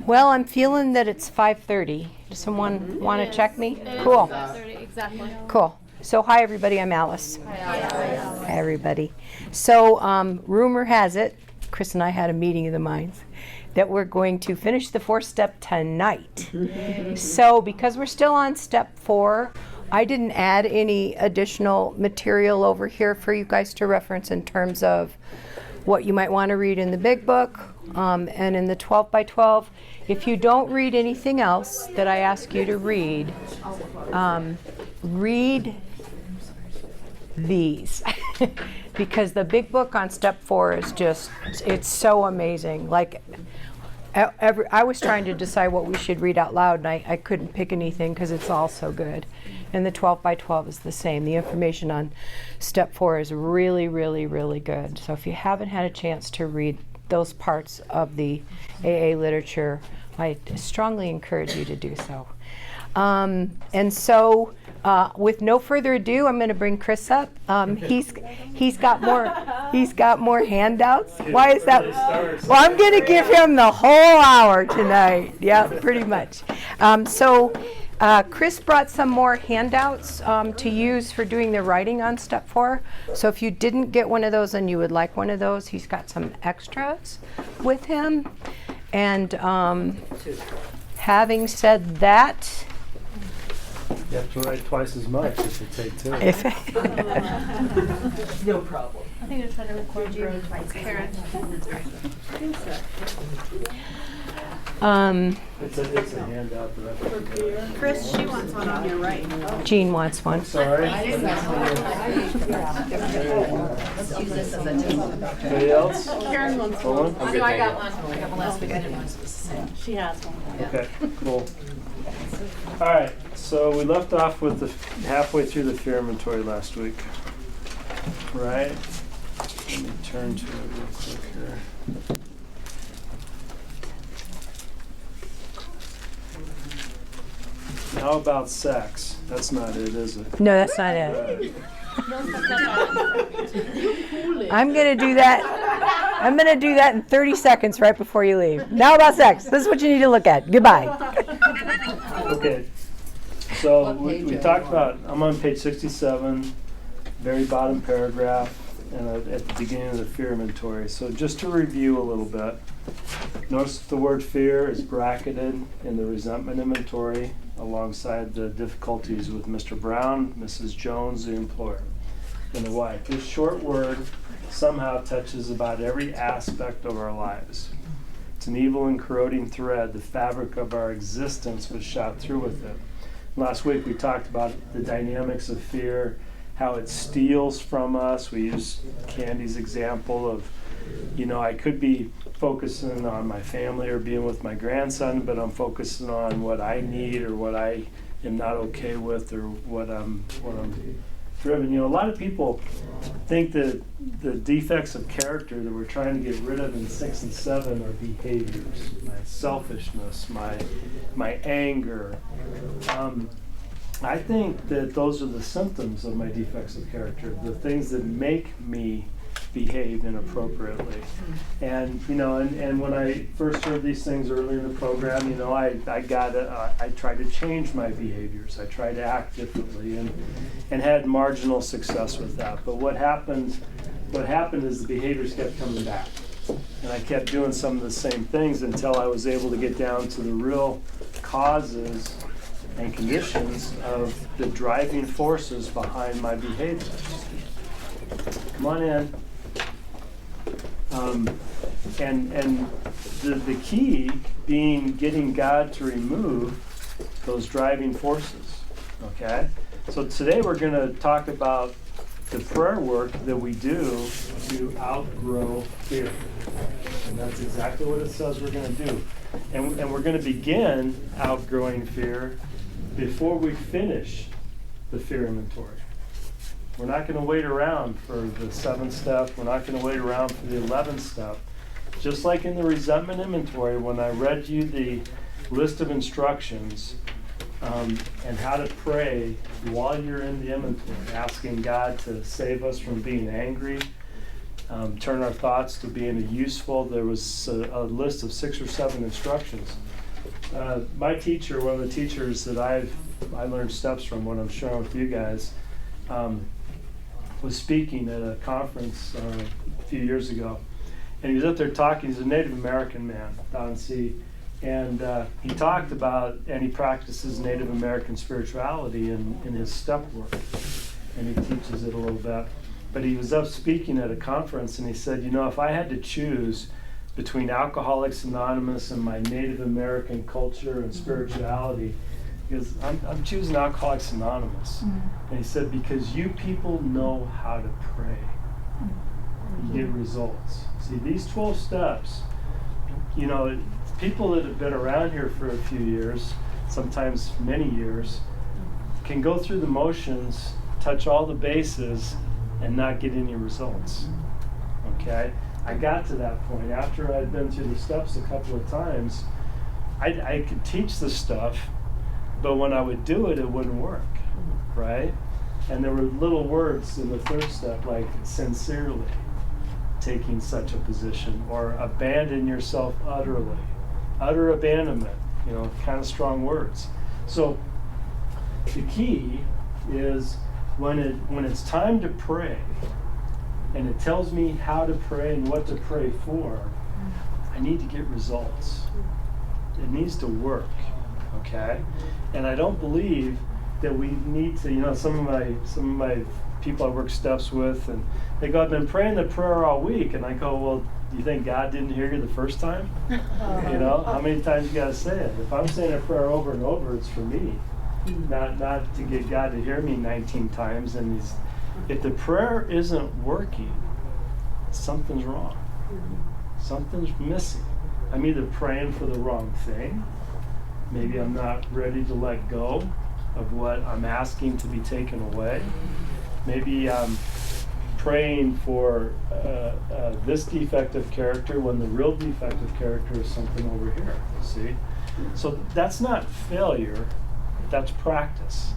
Well, I'm feeling that it's 5:30. Does someone want to check me? Cool. 5:30, exactly. Cool. So, hi everybody, I'm Alice. Hi everybody. So, rumor has it, Chris and I had a meeting of the minds, that we're going to finish the 4-step tonight. So, because we're still on step 4, I didn't add any additional material over here for you guys to reference in terms of what you might want to read in the big book and in the 12 by 12. If you don't read anything else that I ask you to read, read these. Because the big book on step 4 is just, it's so amazing. Like, I was trying to decide what we should read out loud, and I couldn't pick anything because it's all so good. And the 12 by 12 is the same. The information on step 4 is really, really, really good. So if you haven't had a chance to read those parts of the AA literature, I strongly encourage you to do so. And so, with no further ado, I'm going to bring Chris up. He's got more handouts. Why is that? Well, I'm going to give him the whole hour tonight. Yeah, pretty much. Chris brought some more handouts to use for doing the writing on step 4. So if you didn't get one of those and you would like one of those, he's got some extras with him. And having said that, you have to write twice as much if you take 2. No problem. I think they're trying to record you. Karen. It's a handout. Chris, she wants one on your right. Jean wants one. Sorry. Anybody else? Karen wants one. one. I got one. I got one last week. I didn't want to say. She has one. Okay, cool. All right, so we left off with halfway through the fear inventory last week, right? Let me turn to it real quick here. How about sex? That's not it, is it? No, that's not it. I'm going to do that. I'm going to do that in 30 seconds right before you leave. Now about sex. This is what you need to look at. Goodbye. Okay. So we talked about, I'm on page 67, very bottom paragraph, and at the beginning of the fear inventory. So just to review a little bit, notice the word fear is bracketed in the resentment inventory alongside the difficulties with Mr. Brown, Mrs. Jones, the employer, and the wife. This short word somehow touches about every aspect of our lives. It's an evil and corroding thread. The fabric of our existence was shot through with it. Last week we talked about the dynamics of fear, how it steals from us. We used Candy's example of, I could be focusing on my family or being with my grandson, but I'm focusing on what I need or what I am not okay with or what I'm driven. A lot of people think that the defects of character that we're trying to get rid of in 6 and 7 are behaviors, my selfishness, my anger. I think that those are the symptoms of my defects of character, the things that make me behave inappropriately. And and when I first heard these things early in the program, I tried to change my behaviors. I tried to act differently and had marginal success with that. But what happened is the behaviors kept coming back. And I kept doing some of the same things until I was able to get down to the real causes and conditions of the driving forces behind my behavior. Come on in. And the key being getting God to remove those driving forces. Okay? So today we're going to talk about the prayer work that we do to outgrow fear. And that's exactly what it says we're going to do. And we're going to begin outgrowing fear before we finish the fear inventory. We're not going to wait around for the 7th step. We're not going to wait around for the 11th step. Just like in the resentment inventory, when I read you the list of instructions and how to pray while you're in the inventory, asking God to save us from being angry, turn our thoughts to being useful. There was a list of 6 or 7 instructions. My teacher, one of the teachers that I learned steps from, what I'm sharing with you guys, was speaking at a conference a few years ago. And he was up there talking. He's a Native American man, Don C. And he talked about, and he practices Native American spirituality in his step work. And he teaches it a little bit. But he was up speaking at a conference, and he said, you know, if I had to choose between Alcoholics Anonymous and my Native American culture and spirituality, because I'm choosing Alcoholics Anonymous. And he said, because you people know how to pray. You get results. See, these 12 steps, you know, people that have been around here for a few years, sometimes many years, can go through the motions, touch all the bases, and not get any results. Okay? I got to that point after I'd been through the steps a couple of times. I could teach the stuff, but when I would do it, it wouldn't work, right? And there were little words in the third step, like sincerely taking such a position, or abandon yourself utterly, utter abandonment, you know, kind of strong words. So the key is when it's time to pray, and it tells me how to pray and what to pray for, I need to get results. It needs to work, okay? And I don't believe that we need to, you know, some of my people I work steps with, and they go, I've been praying the prayer all week, and I go, well, do you think God didn't hear you the first time? You know, how many times you gotta say it? If I'm saying a prayer over and over, it's for me, not to get God to hear me 19 times. And if the prayer isn't working, something's wrong. Something's missing. I'm either praying for the wrong thing. Maybe I'm not ready to let go of what I'm asking to be taken away. Maybe I'm praying for this defective character when the real defective character is something over here, see? So that's not failure, that's practice.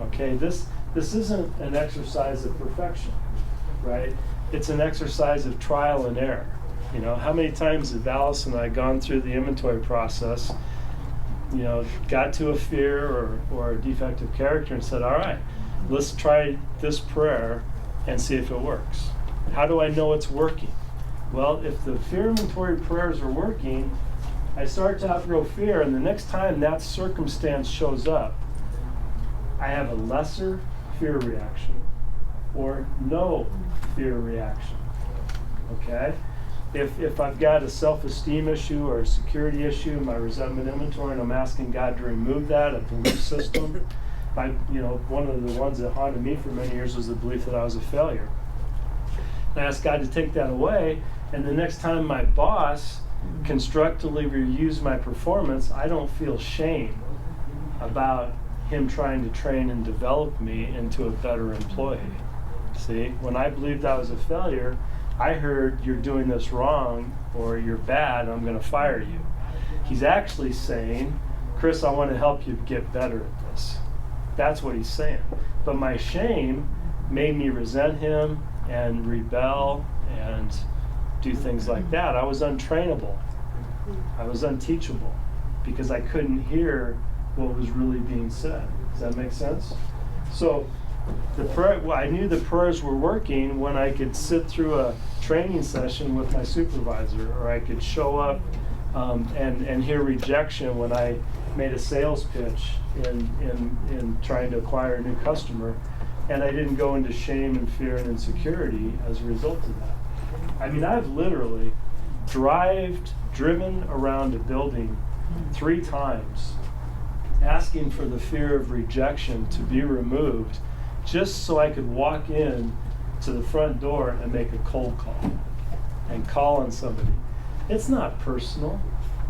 Okay, this isn't an exercise of perfection, right? It's an exercise of trial and error. You know, how many times have Alice and I gone through the inventory process, you know, got to a fear or a defective character and said, all right, let's try this prayer and see if it works. How do I know it's working? Well, if the fear inventory prayers are working, I start to outgrow fear, and the next time that circumstance shows up, I have a lesser fear reaction or no fear reaction, okay? If I've got a self-esteem issue or a security issue, my resentment inventory, and I'm asking God to remove that, a belief system, one of the ones that haunted me for many years was the belief that I was a failure. And I asked God to take that away, and the next time my boss constructively reviews my performance, I don't feel shame about him trying to train and develop me into a better employee. See, when I believed I was a failure, I heard, you're doing this wrong, or you're bad, I'm going to fire you. He's actually saying, Chris, I want to help you get better at this. That's what he's saying. But my shame made me resent him and rebel and do things like that. I was untrainable. I was unteachable because I couldn't hear what was really being said. Does that make sense? So the prayer, well, I knew the prayers were working when I could sit through a training session with my supervisor, or I could show up and hear rejection when I made a sales pitch in trying to acquire a new customer, and I didn't go into shame and fear and insecurity as a result of that. I mean, I've literally driven around a building 3 times asking for the fear of rejection to be removed, just so I could walk in to the front door and make a cold call and call on somebody. It's not personal.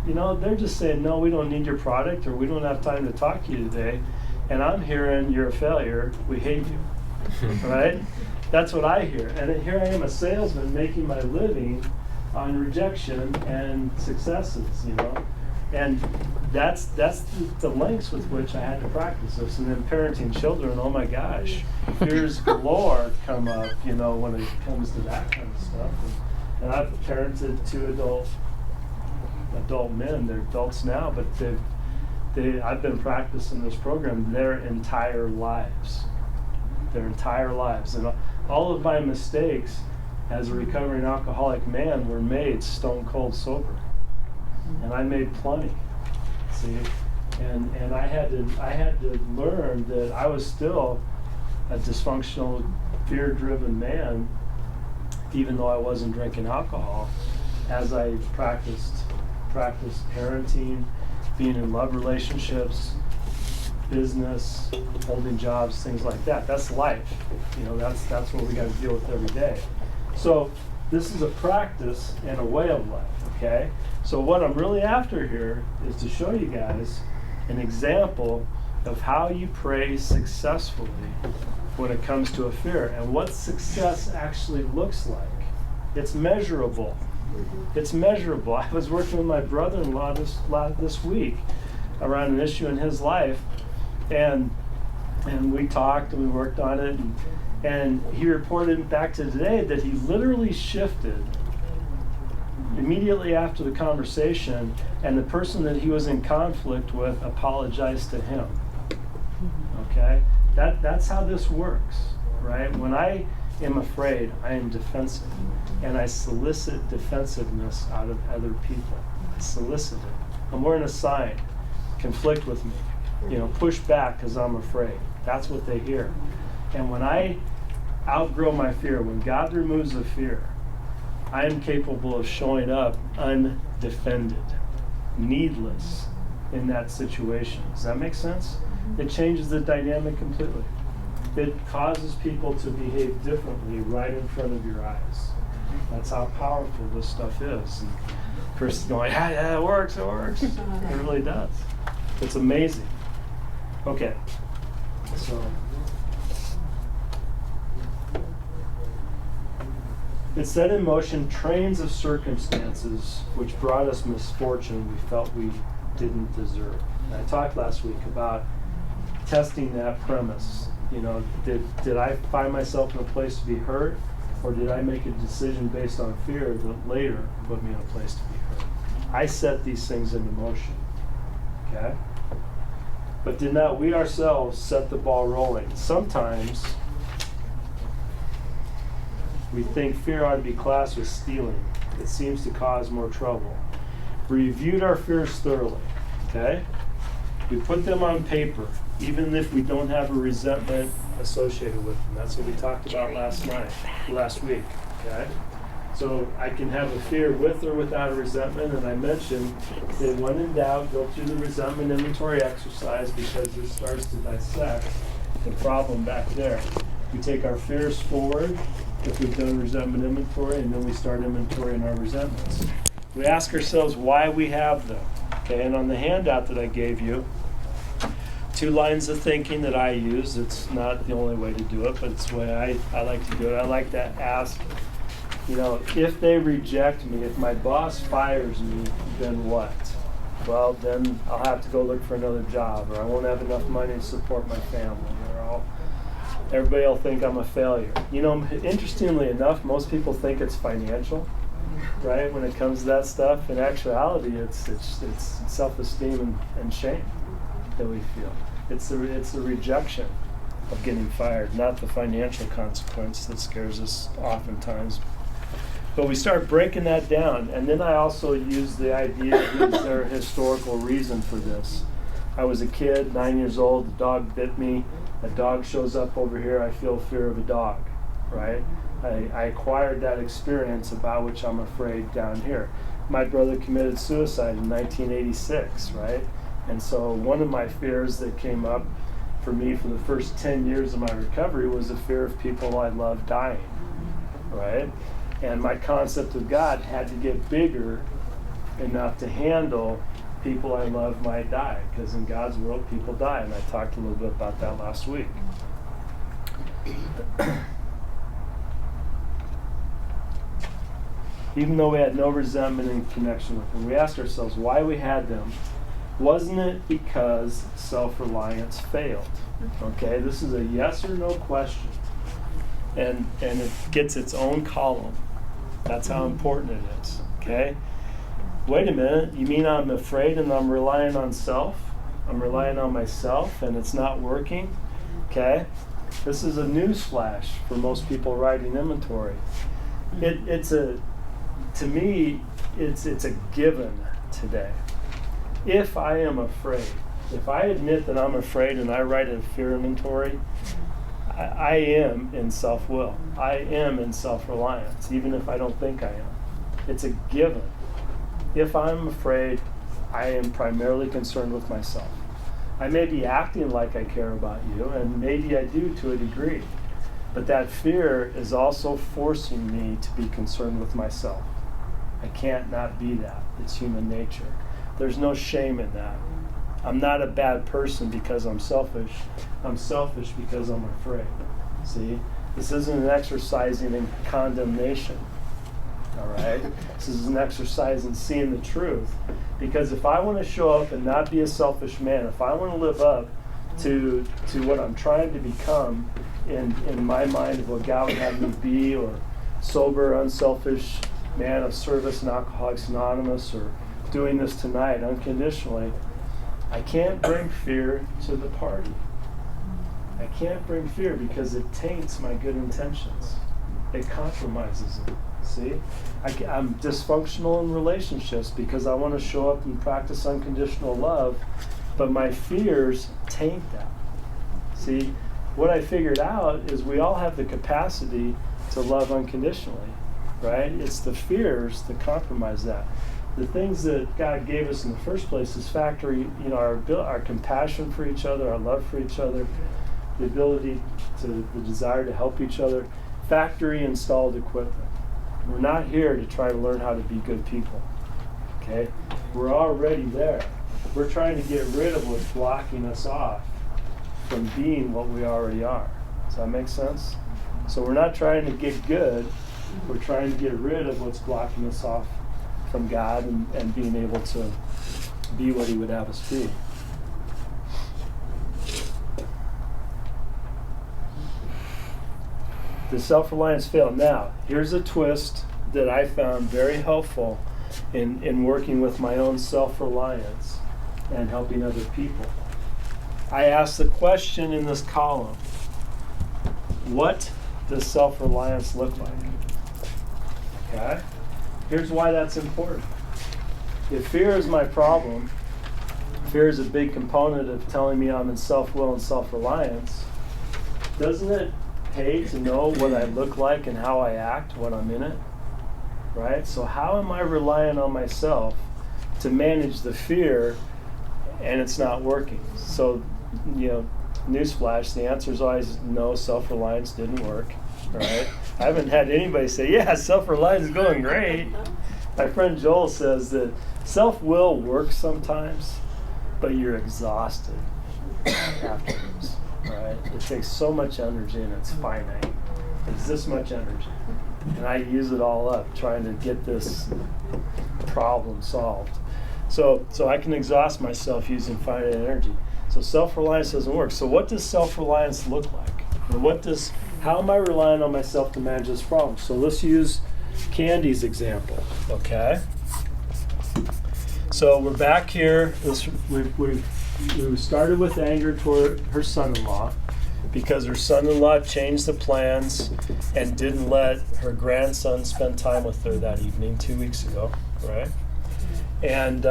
You know, they're just saying, no, we don't need your product, or we don't have time to talk to you today. And I'm hearing, you're a failure, we hate you, right? That's what I hear. And here I am, a salesman, making my living on rejection and successes, you know? And that's the lengths with which I had to practice this. And then parenting children, oh my gosh, fears galore come up, you know, when it comes to that kind of stuff. And I've parented 2 adult adult men. They're adults now, but I've been practicing this program their entire lives. Their entire lives. And all of my mistakes as a recovering alcoholic man were made stone cold sober. And I made plenty. See? And I had to learn that I was still a dysfunctional, fear-driven man, even though I wasn't drinking alcohol, as I practiced parenting, being in love relationships, business, holding jobs, things like that. That's life. You know, that's what we got to deal with every day. So this is a practice and a way of life, okay? So what I'm really after here is to show you guys an example of how you pray successfully when it comes to a fear and what success actually looks like. It's measurable. It's measurable. I was working with my brother-in-law this week around an issue in his life, and we talked and we worked on it, and he reported back to today that he literally shifted immediately after the conversation, and the person that he was in conflict with apologized to him. Okay? That's how this works, right? When I am afraid, I am defensive, and I solicit defensiveness out of other people. I solicit it. I'm wearing a sign, conflict with me, push back because I'm afraid. That's what they hear. And when I outgrow my fear, when God removes the fear, I am capable of showing up undefended, needless in that situation. Does that make sense? It changes the dynamic completely. It causes people to behave differently right in front of your eyes. That's how powerful this stuff is. And Chris is going, yeah, it works. It really does. It's amazing. Okay, so it set in motion trains of circumstances which brought us misfortune we felt we didn't deserve. And I talked last week about testing that premise. Did I find myself in a place to be hurt, or did I make a decision based on fear that later put me in a place to be hurt? I set these things into motion. Okay? But did not we ourselves set the ball rolling? Sometimes we think fear ought to be classed with stealing. It seems to cause more trouble. We reviewed our fears thoroughly, okay? We put them on paper, even if we don't have a resentment associated with them. That's what we talked about last week, okay? So I can have a fear with or without a resentment, and I mentioned that when in doubt, go through the resentment inventory exercise, because it starts to dissect the problem back there. We take our fears forward if we've done resentment inventory, and then we start inventorying our resentments. We ask ourselves why we have them. Okay, and on the handout that I gave you, 2 lines of thinking that I use. It's not the only way to do it, but it's the way I like to do it. I like to ask, if they reject me, if my boss fires me, then what? Well, then I'll have to go look for another job, or I won't have enough money to support my family, or everybody will think I'm a failure. Interestingly enough, most people think it's financial, right? When it comes to that stuff, in actuality, it's self-esteem and shame that we feel. It's the rejection of getting fired, not the financial consequence that scares us oftentimes. But we start breaking that down, and then I also use the idea of is there a historical reason for this? I was a kid, 9 years old, the dog bit me, a dog shows up over here, I feel fear of a dog, right? I acquired that experience about which I'm afraid down here. My brother committed suicide in 1986, right? And so one of my fears that came up for me for the first 10 years of my recovery was the fear of people I love dying, right? And my concept of God had to get bigger enough to handle people I love might die, because in God's world, people die, and I talked a little bit about that last week. Even though we had no resentment in connection with them, we asked ourselves why we had them. Wasn't it because self-reliance failed? Okay, this is a yes or no question. And it gets its own column. That's how important it is, okay? wait a minute, you mean I'm afraid and I'm relying on self? I'm relying on myself and it's not working? Okay? This is a news flash for most people writing inventory. To me, it's a given today. If I am afraid, if I admit that I'm afraid and I write a fear inventory, I am in self-will. I am in self-reliance, even if I don't think I am. It's a given. If I'm afraid, I am primarily concerned with myself. I may be acting like I care about you, and maybe I do to a degree, but that fear is also forcing me to be concerned with myself. I can't not be that. It's human nature. There's no shame in that. I'm not a bad person because I'm selfish. I'm selfish because I'm afraid. See? This isn't an exercising in condemnation. All right? This is an exercise in seeing the truth. Because if I want to show up and not be a selfish man, if I want to live up to what I'm trying to become in my mind of what God would have me be, or sober, unselfish man of service in Alcoholics Anonymous, or doing this tonight unconditionally, I can't bring fear to the party. I can't bring fear because it taints my good intentions. It compromises it. See? I'm dysfunctional in relationships because I want to show up and practice unconditional love, but my fears taint that. See? What I figured out is we all have the capacity to love unconditionally, right? It's the fears that compromise that. The things that God gave us in the first place is factory, our compassion for each other, our love for each other, the ability the desire to help each other, factory installed equipment. We're not here to try to learn how to be good people, okay? We're already there. We're trying to get rid of what's blocking us off from being what we already are. Does that make sense? So we're not trying to get good. We're trying to get rid of what's blocking us off from God and being able to be what He would have us be. The self-reliance failed. Now, here's a twist that I found very helpful in working with my own self-reliance and helping other people. I asked the question in this column, what does self-reliance look like? Okay? Here's why that's important. If fear is my problem, fear is a big component of telling me I'm in self-will and self-reliance, doesn't it pay to know what I look like and how I act when I'm in it? Right? So how am I relying on myself to manage the fear and it's not working? So, newsflash, the answer is always no, self-reliance didn't work. Right? I haven't had anybody say, yeah, self-reliance is going great. My friend Joel says that self-will works sometimes, but you're exhausted afterwards. Right? It takes so much energy and it's finite. It's this much energy. And I use it all up trying to get this problem solved. So I can exhaust myself using finite energy. So self-reliance doesn't work. So what does self-reliance look like? Or how am I relying on myself to manage this problem? So let's use Candy's example, okay? So we're back here. We started with anger toward her son-in-law because her son-in-law changed the plans and didn't let her grandson spend time with her that evening 2 weeks ago, right? And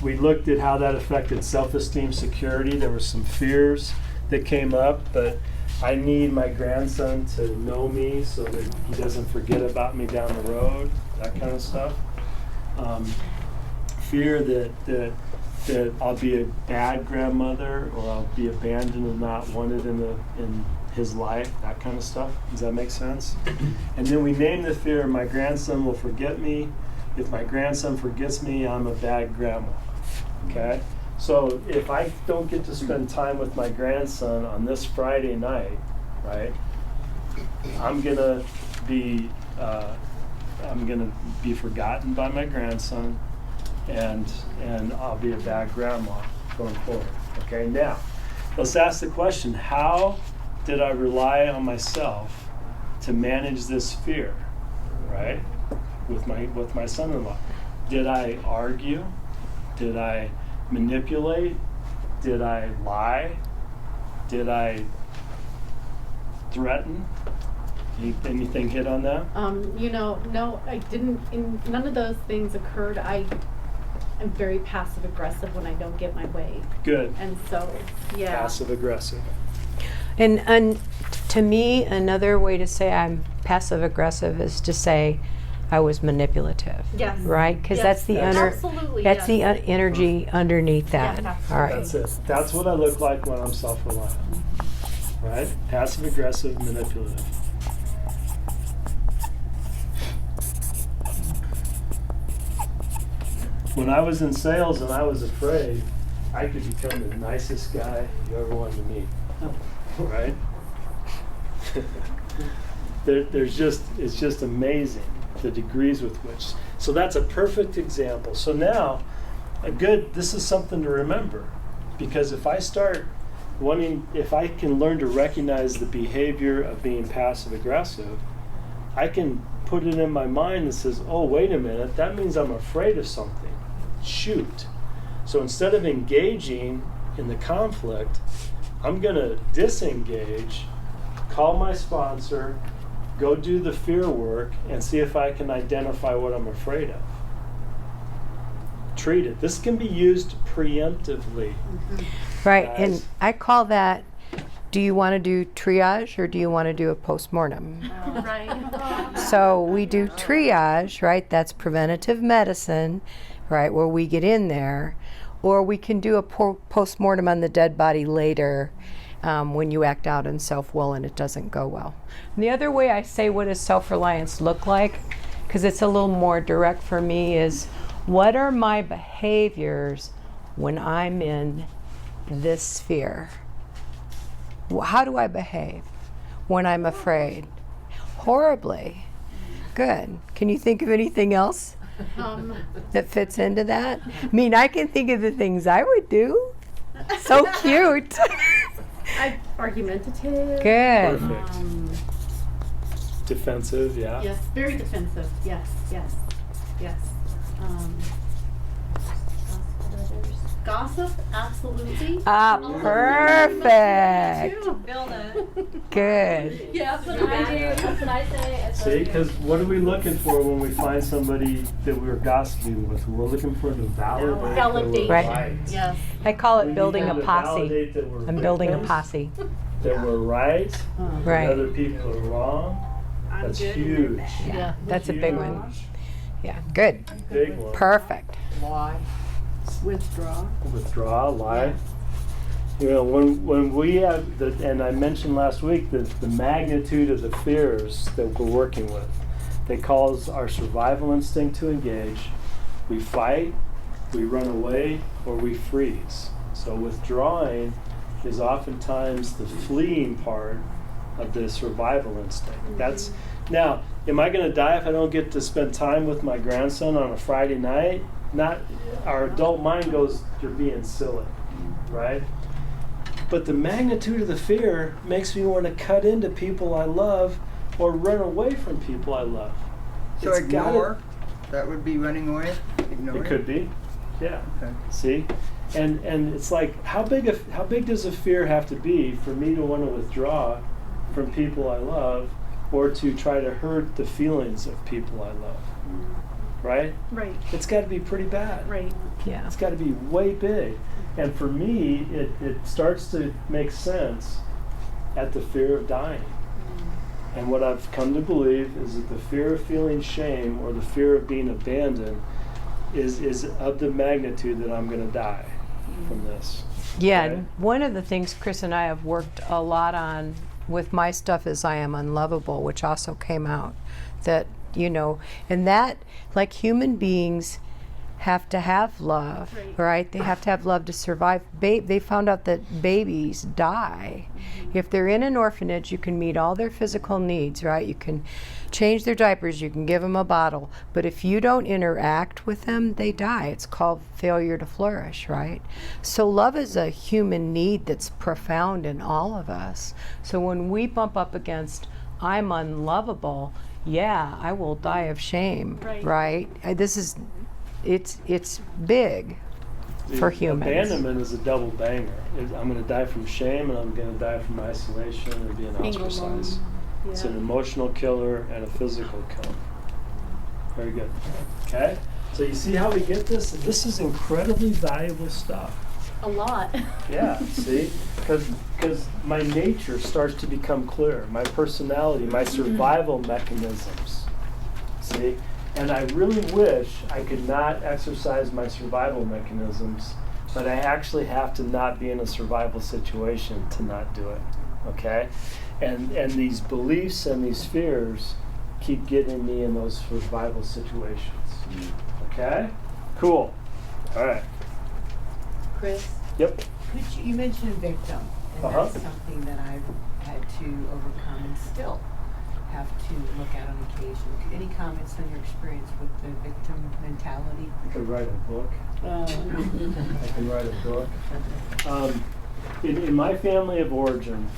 we looked at how that affected self-esteem, security. There were some fears that came up, but I need my grandson to know me so that he doesn't forget about me down the road, that kind of stuff. Fear that I'll be a bad grandmother or I'll be abandoned and not wanted in his life, that kind of stuff. Does that make sense? And then we name the fear, my grandson will forget me. If my grandson forgets me, I'm a bad grandma. Okay? So if I don't get to spend time with my grandson on this Friday night, right, I'm gonna be forgotten by my grandson, and I'll be a bad grandma going forward. Okay, now let's ask the question: how did I rely on myself to manage this fear, right, with my son-in-law? Did I argue? Did I manipulate? Did I lie? Did I threaten? Anything hit on that? No, I didn't. None of those things occurred. I'm very passive aggressive when I don't get my way, Good. and so yeah. Passive aggressive. And to me, another way to say I'm passive aggressive is to say I was manipulative. Yes. Right? Because Yes. that's the Absolutely, that's the yes. energy underneath that. Yeah, All right. That's it. That's what I look like when I'm self-reliant. Right? Passive aggressive, manipulative. When I was in sales and I was afraid, I could become the nicest guy you ever wanted to meet. Right? It's just amazing the degrees with which. So that's a perfect example. So now, this is something to remember. Because if I start if I can learn to recognize the behavior of being passive aggressive, I can put it in my mind that says, oh, wait a minute, that means I'm afraid of something. Shoot. So instead of engaging in the conflict, I'm going to disengage, call my sponsor, go do the fear work, and see if I can identify what I'm afraid of. Treat it. This can be used preemptively. Right. Guys. And I call that, do you want to do triage or do you want to do a post-mortem? Right. So we do triage, right? That's preventative medicine, right? Where we get in there. Or we can do a post-mortem on the dead body later when you act out in self-will and it doesn't go well. And the other way I say what does self-reliance look like, because it's a little more direct for me, is what are my behaviors when I'm in this sphere? How do I behave when I'm afraid? Horribly. Good. Can you think of anything else that fits into that? I mean, I can think of the things I would do. So cute. Argumentative. Good. Perfect. Defensive, yeah. Yes, very defensive. Yes. Gossip, absolutely. Perfect. Build it. Good. Yeah, that's what I do. That's what I say. See, because what are we looking for when we find somebody that we're gossiping with? We're looking for them to validate that we're Right. right. Yes. I call We it building need a them to posse. validate that we're I'm building a victims, posse. that we're right, that Right. other people are wrong. That's huge. Yeah, that's a big one. Yeah, good. Big one. Perfect. Withdraw, lie. You know, when we have and I mentioned last week the magnitude of the fears that we're working with, they cause our survival instinct to engage. We fight, we run away, or we freeze. So withdrawing is oftentimes the fleeing part of the survival instinct. That's now, am I going to die if I don't get to spend time with my grandson on a Friday night? Not, our adult mind goes, you're being silly, right? But the magnitude of the fear makes me want to cut into people I love or run away from people I love. So It's ignore, that would be running away? Ignore It could be, yeah. Okay. See, and it's like how big does a fear have to be for me to want to withdraw from people I love, or to try to hurt the feelings of people I love? Right? Right. It's got to be pretty bad. Right. Yeah. It's got to be way big. And for me, it starts to make sense at the fear of dying. And what I've come to believe is that the fear of feeling shame or the fear of being abandoned is of the magnitude that I'm going to die from this. Yeah, Okay? and one of the things Chris and I have worked a lot on with my stuff is I Am Unlovable, which also came out. That, you know, and that, like human beings have to have love, right? They have to have love to survive. They found out that babies die. If they're in an orphanage, you can meet all their physical needs, right? You can change their diapers, you can give them a bottle. But if you don't interact with them, they die. It's called failure to flourish, right? So love is a human need that's profound in all of us. So when we bump up against, I'm unlovable, yeah, I will die of shame, Right. right? This is it's big for humans. Abandonment is a double banger. I'm going to die from shame, and I'm going to die from isolation and being ostracized. It's an emotional killer and a physical killer. Very good. Okay? So you see how we get this? This is incredibly valuable stuff. A lot. Yeah, see? Because my nature starts to become clear. My personality, my survival mechanisms. See? And I really wish I could not exercise my survival mechanisms, but I actually have to not be in a survival situation to not do it. Okay? And these beliefs and these fears keep getting me in those survival situations. Okay? Cool. All right. Chris, Yep. you mentioned victim, and Uh-huh. that's something that I've had to overcome and still have to look at on occasion. Any comments on your experience with the victim mentality? I could write a book. I can write a book. In my family of origin,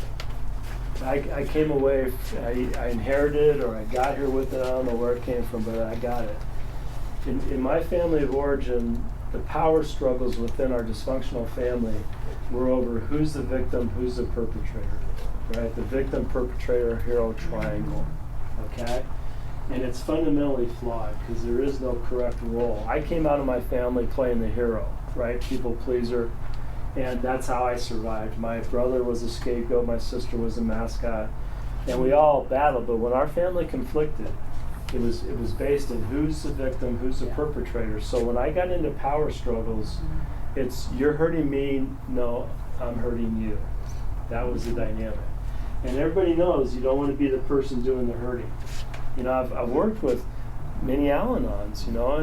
I came away, I inherited or I got here with it, I don't know where it came from, but I got it. In my family of origin, the power struggles within our dysfunctional family were over who's the victim, who's the perpetrator, right? The victim-perpetrator hero triangle, okay? And it's fundamentally flawed because there is no correct role. I came out of my family playing the hero, right? People pleaser, and that's how I survived. My brother was a scapegoat, my sister was a mascot, and we all battled, but when our family conflicted, it was based in who's the victim, who's the perpetrator. So when I got into power struggles, it's you're hurting me, no, I'm hurting you. That was the dynamic. And everybody knows you don't want to be the person doing the hurting. You know, I've worked with many Al-Anons, you know,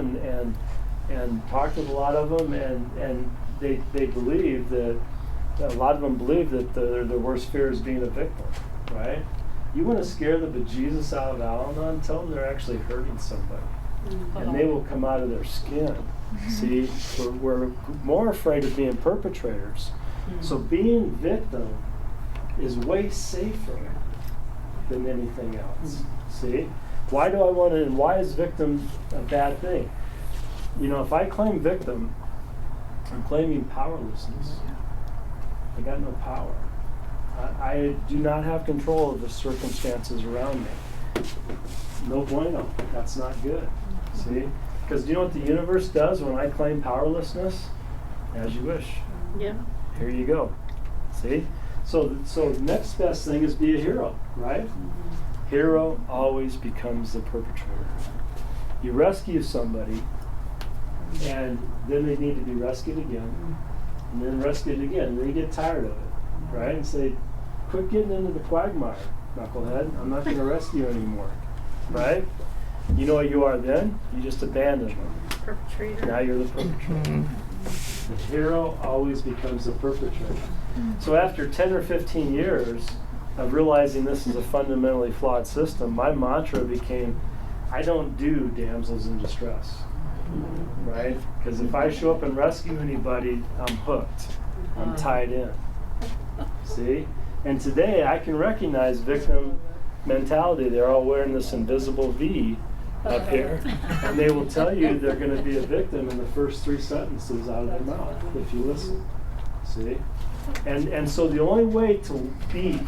and talked with a lot of them, and they believe that, a lot of them believe that their worst fear is being a victim, right? You want to scare the bejesus out of Al-Anon, tell them they're actually hurting somebody. And they will come out of their skin. See, we're more afraid of being perpetrators. So being victim is way safer than anything else. See? Why do I want to, and why is victim a bad thing? You know, if I claim victim, I'm claiming powerlessness. I got no power. I do not have control of the circumstances around me. No bueno. That's not good. See? Because do you know what the universe does when I claim powerlessness? As you wish. Yeah. Here you go. See? So the next best thing is be a hero, right? Hero always becomes the perpetrator. You rescue somebody, and then they need to be rescued again, and then rescued again, and then you get tired of it, right? And say, quit getting into the quagmire, knucklehead. I'm not going to rescue you anymore, right? You know what you are then? You just abandon them. Perpetrator. Now you're the perpetrator. The hero always becomes the perpetrator. So after 10 or 15 years of realizing this is a fundamentally flawed system, my mantra became, I don't do damsels in distress, right? Because if I show up and rescue anybody, I'm hooked. I'm tied in. See? And today I can recognize victim mentality. They're all wearing this invisible V up here, and they will tell you they're going to be a victim in the first 3 sentences out of their mouth if you listen. See? And so the only way to beat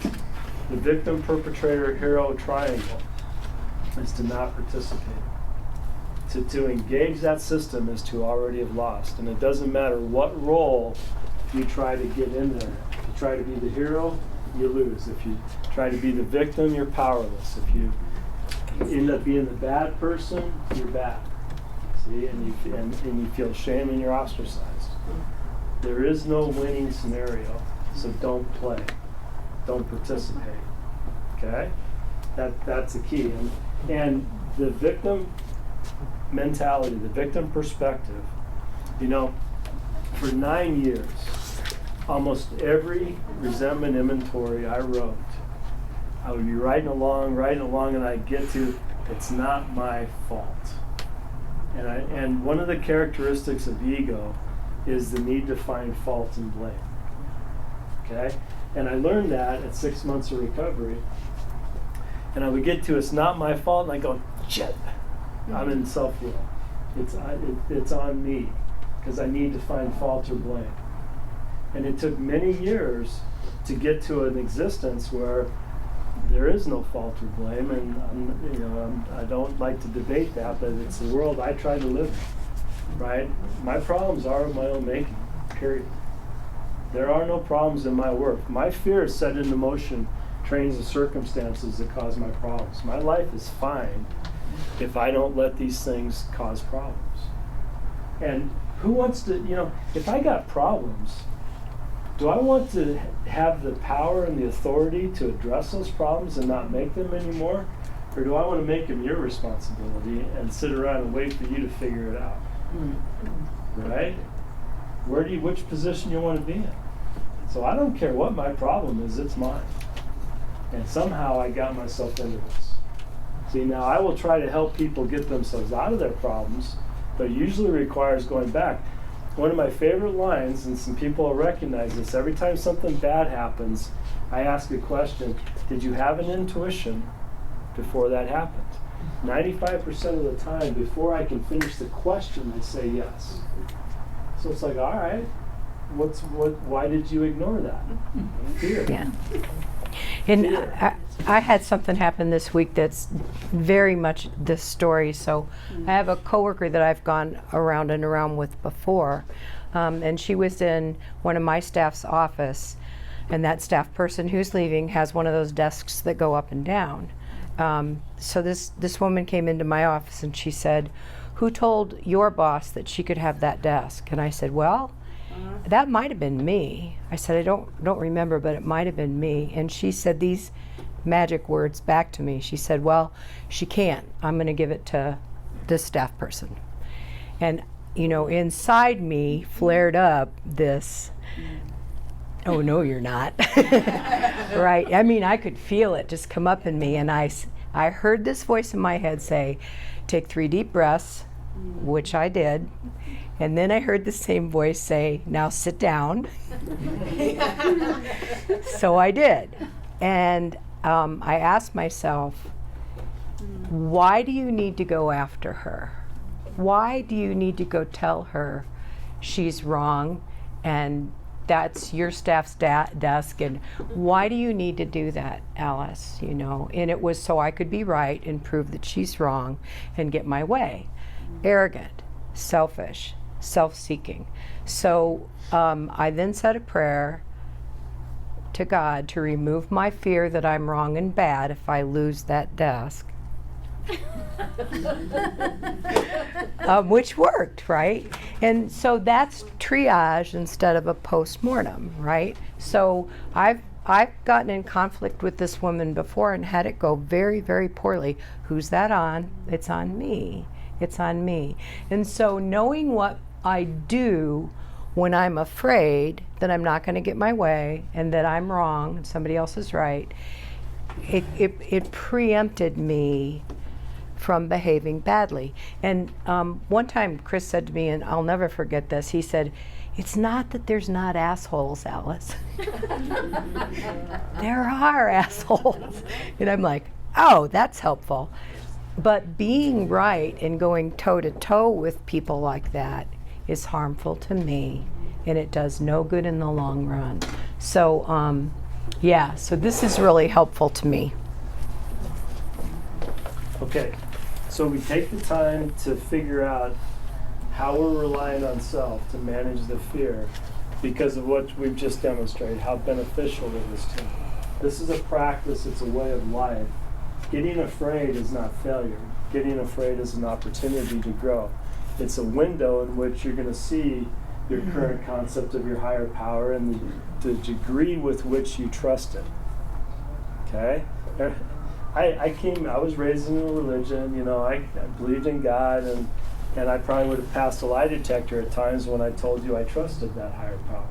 the victim, perpetrator, hero triangle is to not participate. To engage that system is to already have lost. And it doesn't matter what role you try to get in there. If you try to be the hero, you lose. If you try to be the victim, you're powerless. If you end up being the bad person, you're bad. See, and you feel shame and you're ostracized. There is no winning scenario, so don't play, don't participate. Okay, that's the key. And the victim mentality, the victim perspective. You know, for 9 years, almost every resentment inventory I wrote, I would be writing along, and I'd get to, it's not my fault. And one of the characteristics of ego is the need to find fault and blame. Okay? And I learned that at 6 months of recovery. And I would get to, it's not my fault, and I go, shit, I'm in self-will. It's on me, because I need to find fault or blame. And it took many years to get to an existence where there is no fault or blame, and I don't like to debate that, but it's the world I try to live in, right? My problems are of my own making, period. There are no problems in my work. My fear is set into motion trains the circumstances that cause my problems. My life is fine if I don't let these things cause problems. And who wants to, if I got problems, do I want to have the power and the authority to address those problems and not make them anymore? Or do I want to make them your responsibility and sit around and wait for you to figure it out? Right? Which position you want to be in? So I don't care what my problem is, it's mine. And somehow I got myself into this. See, now I will try to help people get themselves out of their problems, but it usually requires going back. One of my favorite lines, and some people will recognize this, every time something bad happens, I ask a question, did you have an intuition before that happened? 95% of the time, before I can finish the question, I say yes. So it's like, all right, why did you ignore that? Fear. Yeah. And I had something happen this week that's very much this story. So I have a coworker that I've gone around and around with before, and she was in one of my staff's office, and that staff person who's leaving has one of those desks that go up and down. So this woman came into my office and she said, "Who told your boss that she could have that desk?" And I said, "Well, that might have been me." I said, "I don't remember, but it might have been me." And she said these magic words back to me. She said, "Well, she can't. I'm going to give it to this staff person." And inside me flared up this, "Oh no, you're not." Right? I mean, I could feel it just come up in me, and I heard this voice in my head say, "Take 3 deep breaths," which I did. And then I heard the same voice say, "Now sit down." So I did. And I asked myself, why do you need to go after her? Why do you need to go tell her she's wrong and that's your staff's desk? And why do you need to do that, Alice? And it was so I could be right and prove that she's wrong and get my way. Arrogant, selfish, self-seeking. So I then said a prayer to God to remove my fear that I'm wrong and bad if I lose that desk. Which worked, right? And so that's triage instead of a post-mortem, right? So I've gotten in conflict with this woman before and had it go very, very poorly. Who's that on? It's on me. It's on me. And so knowing what I do when I'm afraid that I'm not going to get my way and that I'm wrong and somebody else is right, it preempted me from behaving badly. And one time Chris said to me, and I'll never forget this, he said, "It's not that there's not assholes, Alice." There are assholes. And I'm like, oh, that's helpful. But being right and going toe-to-toe with people like that is harmful to me, and it does no good in the long run. So, so this is really helpful to me. Okay, so we take the time to figure out how we're relying on self to manage the fear because of what we've just demonstrated, how beneficial it is to me. This is a practice, it's a way of life. Getting afraid is not failure. Getting afraid is an opportunity to grow. It's a window in which you're going to see your current concept of your higher power and the degree with which you trust it. Okay? I was raised in a religion, I believed in God, and I probably would have passed a lie detector at times when I told you I trusted that higher power.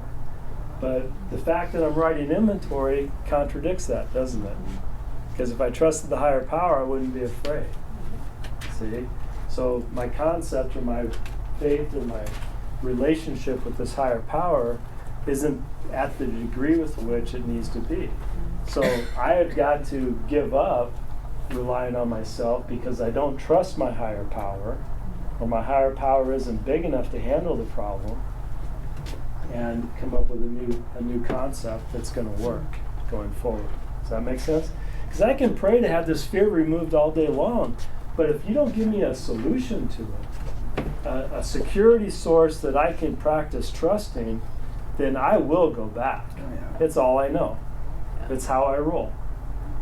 But the fact that I'm writing inventory contradicts that, doesn't it? Because if I trusted the higher power, I wouldn't be afraid. See? So my concept or my faith or my relationship with this higher power isn't at the degree with which it needs to be. So I have got to give up relying on myself because I don't trust my higher power, or my higher power isn't big enough to handle the problem, and come up with a new concept that's going to work going forward. Does that make sense? Because I can pray to have this fear removed all day long, but if you don't give me a solution to it, a security source that I can practice trusting, then I will go back. Oh, yeah. It's all I know. It's how I roll.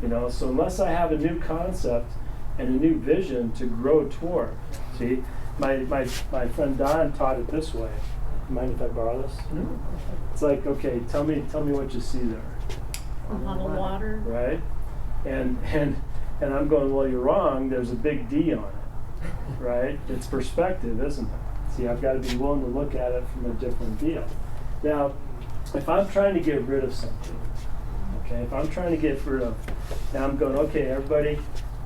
You know, so unless I have a new concept and a new vision to grow toward. See, my friend Don taught it this way. Mind if I borrow this? It's like, okay, tell me what you see there. A lot of water. Right? And I'm going, well, you're wrong. There's a big D on it. Right? It's perspective, isn't it? See, I've got to be willing to look at it from a different deal. Now, if I'm trying to get rid of something, okay, if I'm trying to get rid of, now I'm going, okay, everybody,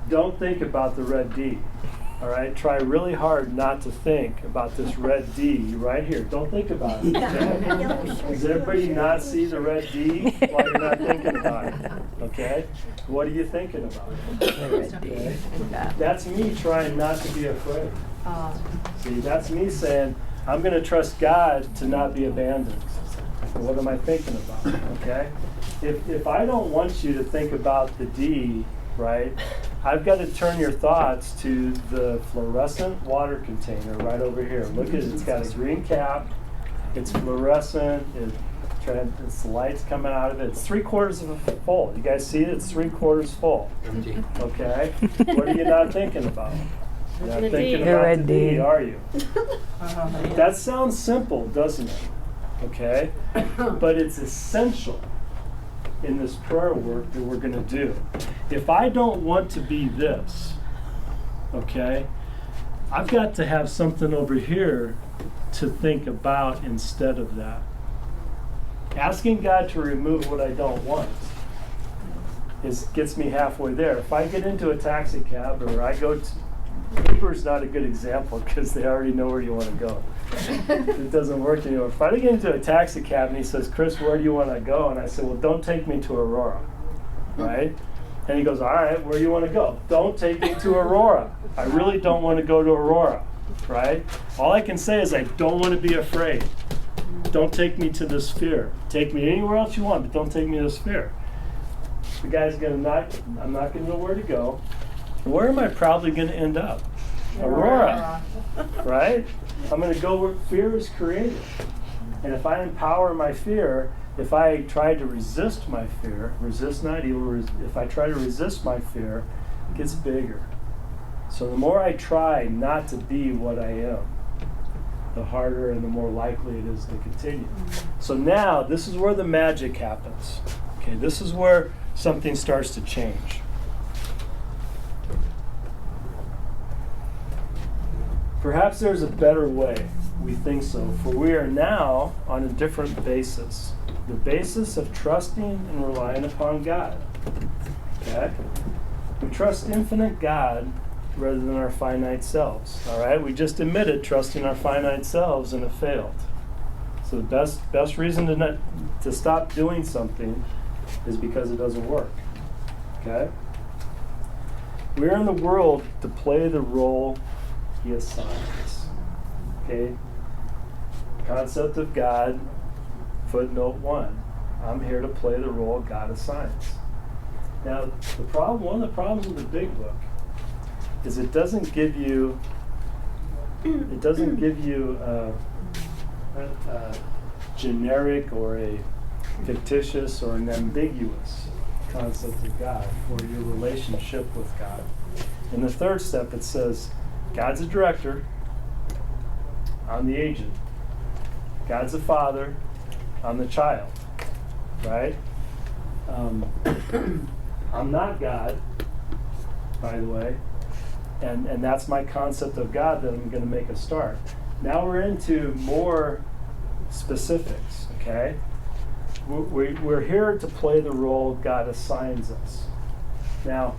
don't think about the red D. All right, try really hard not to think about this red D right here. Don't think about it. Okay? Does everybody not see the red D while you're not thinking about it? Okay? What are you thinking about? Okay? That's me trying not to be afraid. See, that's me saying, I'm going to trust God to not be abandoned. What am I thinking about? Okay? If I don't want you to think about the D, right, I've got to turn your thoughts to the fluorescent water container right over here. Look at it. It's got a green cap. It's fluorescent. It's the light's coming out of it. It's 3/4 full. You guys see it? It's 3/4 full. Empty. Okay? What are you not thinking about? You're not thinking The about red the D, D. are you? That sounds simple, doesn't it? Okay? But it's essential in this prayer work that we're going to do. If I don't want to be this, okay, I've got to have something over here to think about instead of that. Asking God to remove what I don't want gets me halfway there. If I get into a taxi cab or I go to, Uber's not a good example because they already know where you want to go. It doesn't work anymore. If I get into a taxi cab and he says, Chris, where do you want to go? And I say, well, don't take me to Aurora, right? And he goes, all right, where do you want to go? Don't take me to Aurora. I really don't want to go to Aurora, right? All I can say is I don't want to be afraid. Don't take me to this fear. Take me anywhere else you want, but don't take me to this fear. The guy's I'm not going to know where to go. Where am I probably going to end up? Aurora, right? I'm going to go where fear is created. And if I empower my fear, if I try to resist my fear, resist not evil, if I try to resist my fear, it gets bigger. So the more I try not to be what I am, the harder and the more likely it is to continue. So now, this is where the magic happens. Okay, this is where something starts to change. Perhaps there's a better way. We think so. For we are now on a different basis. The basis of trusting and relying upon God. Okay? We trust infinite God rather than our finite selves. All right? We just admitted trusting our finite selves and it failed. So the best reason to stop doing something is because it doesn't work. Okay? We're in the world to play the role He assigns. Okay? Concept of God, footnote 1. I'm here to play the role God assigns. Now, one of the problems with the big book is it doesn't give you a generic or a fictitious or an ambiguous concept of God or your relationship with God. In the third step, it says, God's a director, I'm the agent. God's a father, I'm the child. Right? I'm not God, by the way, and that's my concept of God that I'm going to make a start. Now we're into more specifics, okay? We're here to play the role God assigns us. Now,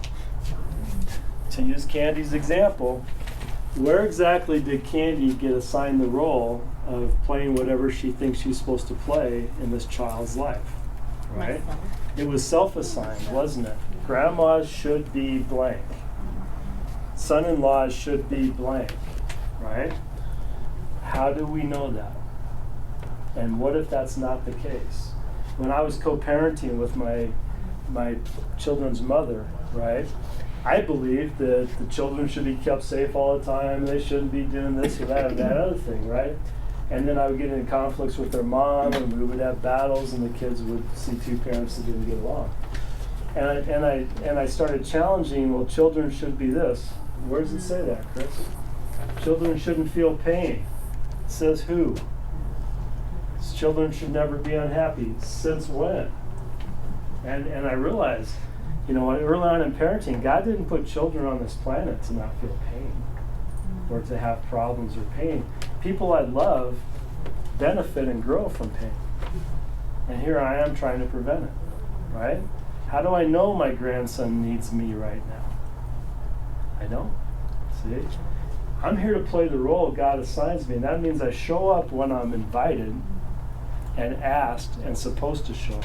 to use Candy's example, where exactly did Candy get assigned the role of playing whatever she thinks she's supposed to play in this child's life? Right? It was self-assigned, wasn't it? Grandmas should be blank. Son-in-laws should be blank. right? How do we know that? And what if that's not the case? When I was co-parenting with my children's mother, right? I believed that the children should be kept safe all the time. They shouldn't be doing this or that or that other thing, right? And then I would get into conflicts with their mom, and we would have battles, and the kids would see two parents that didn't get along. And I started challenging. Well, children should be this. Where does it say that, Chris? Children shouldn't feel pain. It says who? Children should never be unhappy. Since when? And I realized, you know, early on in parenting, God didn't put children on this planet to not feel pain or to have problems or pain. People I love benefit and grow from pain. And here I am trying to prevent it, right? How do I know my grandson needs me right now? I don't. See? I'm here to play the role God assigns me, and that means I show up when I'm invited and asked and supposed to show up.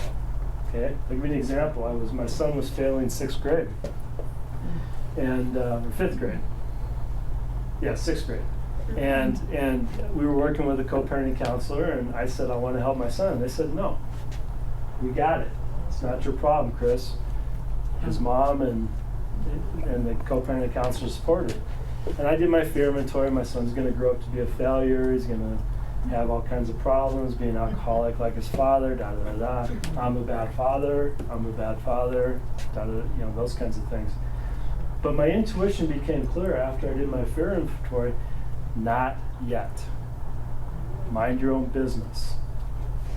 Okay? I'll give you an example. My son was failing 6th grade. And or 5th grade. Yeah, 6th grade. And we were working with a co-parenting counselor, and I said, I want to help my son. And they said, no, we got it. It's not your problem, Chris. His mom and the co-parenting counselor supported it. And I did my fear inventory. My son's going to grow up to be a failure. He's going to have all kinds of problems, be an alcoholic like his father, da-da-da-da. I'm a bad father, da-da-da, you know, those kinds of things. But my intuition became clear after I did my fear inventory. Not yet. Mind your own business.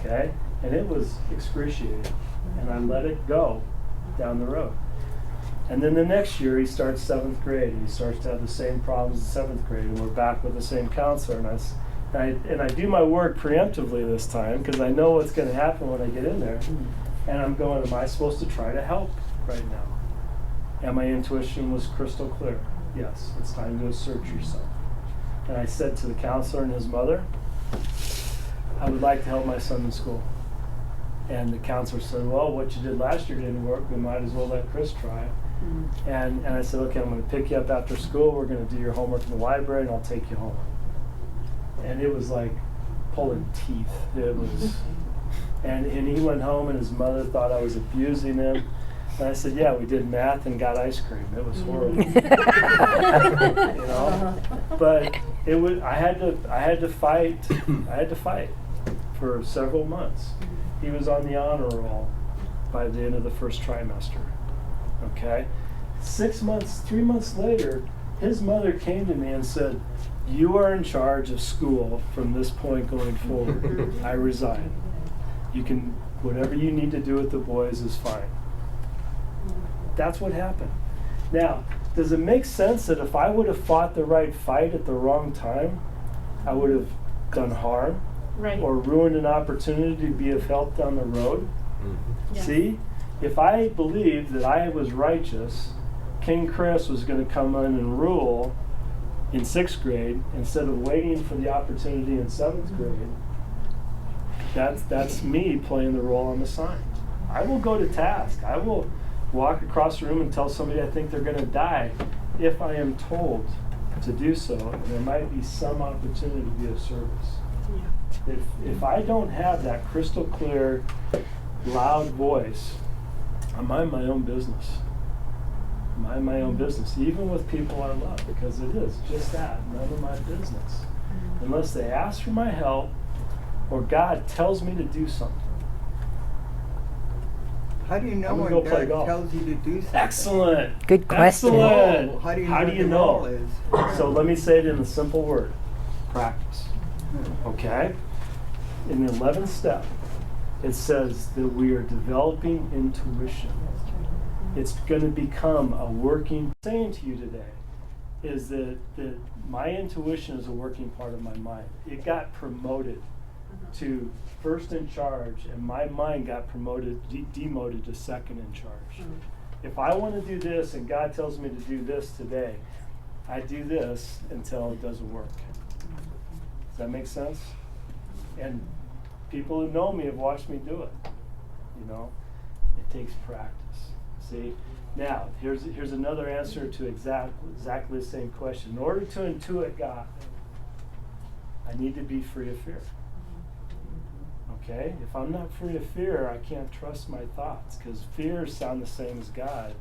Okay? And it was excruciating. And I let it go down the road. And then the next year he starts 7th grade, and he starts to have the same problems in 7th grade, and we're back with the same counselor. And I do my work preemptively this time because I know what's going to happen when I get in there. And I'm going, am I supposed to try to help right now? And my intuition was crystal clear. Yes, it's time to assert yourself. And I said to the counselor and his mother, I would like to help my son in school. And the counselor said, well, what you did last year didn't work. We might as well let Chris try it. And I said, okay, I'm going to pick you up after school. We're going to do your homework in the library, and I'll take you home. And it was like pulling teeth. It was, and he went home, and his mother thought I was abusing him. And I said, yeah, we did math and got ice cream. It was horrible. You know? But it was, I had to fight for several months. He was on the honor roll by the end of the first trimester. Okay? 3 months later, his mother came to me and said, you are in charge of school from this point going forward. I resign. You can, whatever you need to do with the boys is fine. That's what happened. Now, does it make sense that if I would have fought the right fight at the wrong time, I would have done harm? Right. Or ruined an opportunity to be of help down the road? Yes. See? If I believed that I was righteous, King Chris was going to come in and rule in 6th grade instead of waiting for the opportunity in 7th grade. That's me playing the role I'm assigned. I will go to task. I will walk across the room and tell somebody I think they're going to die if I am told to do so, and there might be some opportunity to be of service. If I don't have that crystal clear, loud voice, I mind my own business. Mind my own business, even with people I love, because it is just that, none of my business. Unless they ask for my help or God tells me to do something. How do you know I'm when gonna go play God golf. tells you to do something? Excellent. Good question. Excellent. Oh, how do you know How what do you the know? role is? So let me say it in a simple word. Practice. Okay? In the 11th step, it says that we are developing intuition. It's going to become a working saying to you today is that my intuition is a working part of my mind. It got promoted to first in charge, and my mind got promoted, demoted to second in charge. If I want to do this and God tells me to do this today, I do this until it doesn't work. Does that make sense? And people who know me have watched me do it. You know, it takes practice. See? Now, here's another answer to exactly the same question. In order to intuit God, I need to be free of fear. Okay? If I'm not free of fear, I can't trust my thoughts, because fears sound the same as God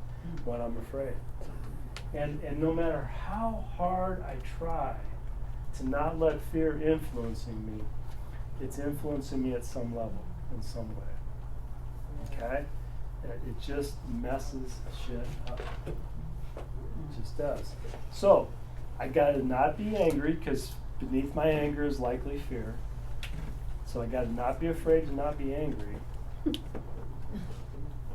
when I'm afraid. And no matter how hard I try to not let fear influencing me, it's influencing me at some level, in some way. Okay? It just messes shit up. It just does. So, I gotta not be angry, because beneath my anger is likely fear. So I gotta not be afraid to not be angry.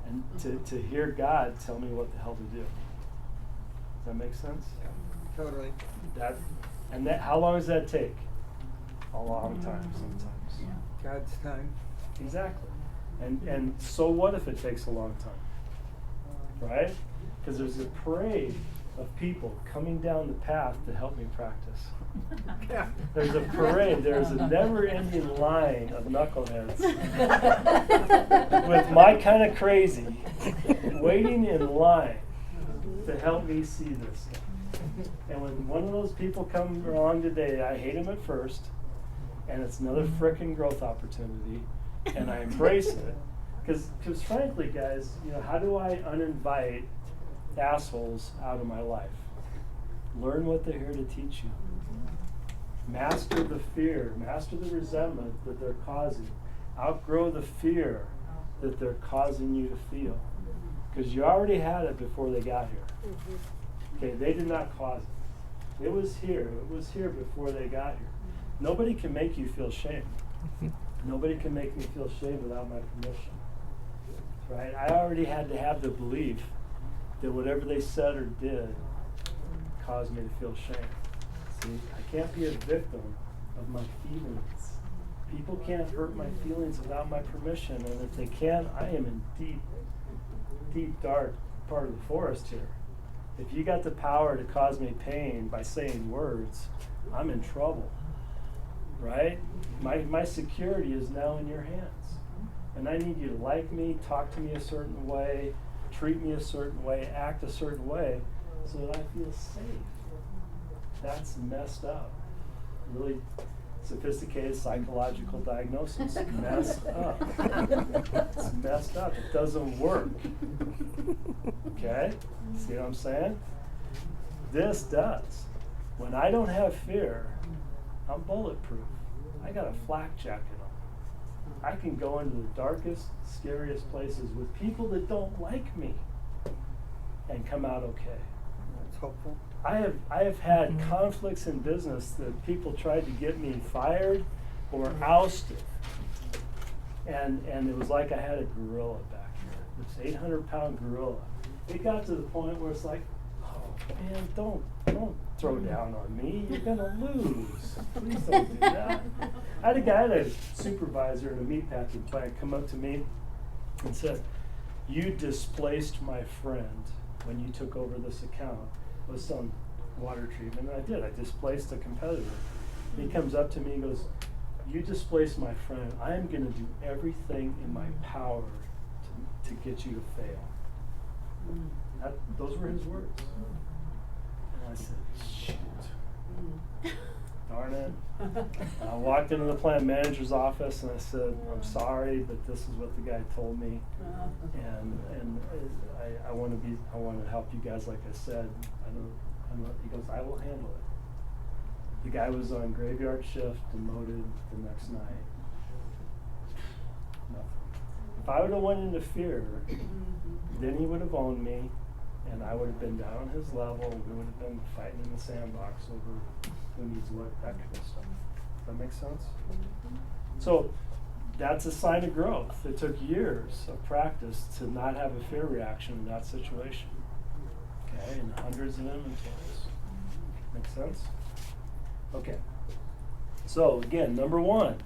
And to hear God tell me what the hell to do. Does that make sense? Totally. How long does that take? A long time sometimes. God's time. Exactly. And so what if it takes a long time? Right? Because there's a parade of people coming down the path to help me practice. There's a parade, there's a never-ending line of knuckleheads with my kind of crazy waiting in line to help me see this stuff. And when one of those people come along today, I hate them at first, and it's another frickin' growth opportunity, and I embrace it. Because frankly, guys, how do I uninvite assholes out of my life? Learn what they're here to teach you. Master the fear, master the resentment that they're causing. Outgrow the fear that they're causing you to feel. Because you already had it before they got here. Okay, they did not cause it. It was here. It was here before they got here. Nobody can make you feel shame. Nobody can make me feel shame without my permission. Right? I already had to have the belief that whatever they said or did caused me to feel shame. See, I can't be a victim of my feelings. People can't hurt my feelings without my permission, and if they can, I am in deep, deep, dark part of the forest here. If you got the power to cause me pain by saying words, I'm in trouble, right? My security is now in your hands, and I need you to like me, talk to me a certain way, treat me a certain way, act a certain way, so that I feel safe. That's messed up. Really sophisticated psychological diagnosis. Messed up. It's messed up. It doesn't work. Okay? See what I'm saying? This does. When I don't have fear, I'm bulletproof. I got a flak jacket on. I can go into the darkest, scariest places with people that don't like me and come out okay. That's hopeful. I have had conflicts in business that people tried to get me fired or ousted. And it was like I had a gorilla back here, this 800-pound gorilla. It got to the point where it's like, oh man, don't throw down on me. You're gonna lose. Please don't do that. I had a supervisor in a meatpacking plant come up to me and said, "You displaced my friend when you took over this account." With some water treatment, and I did. I displaced a competitor. He comes up to me and goes, "You displaced my friend. I am going to do everything in my power to get you to fail." Those were his words. And I said, shoot. Darn it. And I walked into the plant manager's office and I said, "I'm sorry, but this is what the guy told me. And I want to help you guys, like I said. He goes, "I will handle it." The guy was on graveyard shift, demoted the next night. Nothing. If I would have went into fear, then he would have owned me, and I would have been down on his level. We would have been fighting in the sandbox over who needs what, that kind of stuff. Does that make sense? So that's a sign of growth. It took years of practice to not have a fear reaction in that situation. Okay, and hundreds of inventories. Make sense? Okay. So again, number one,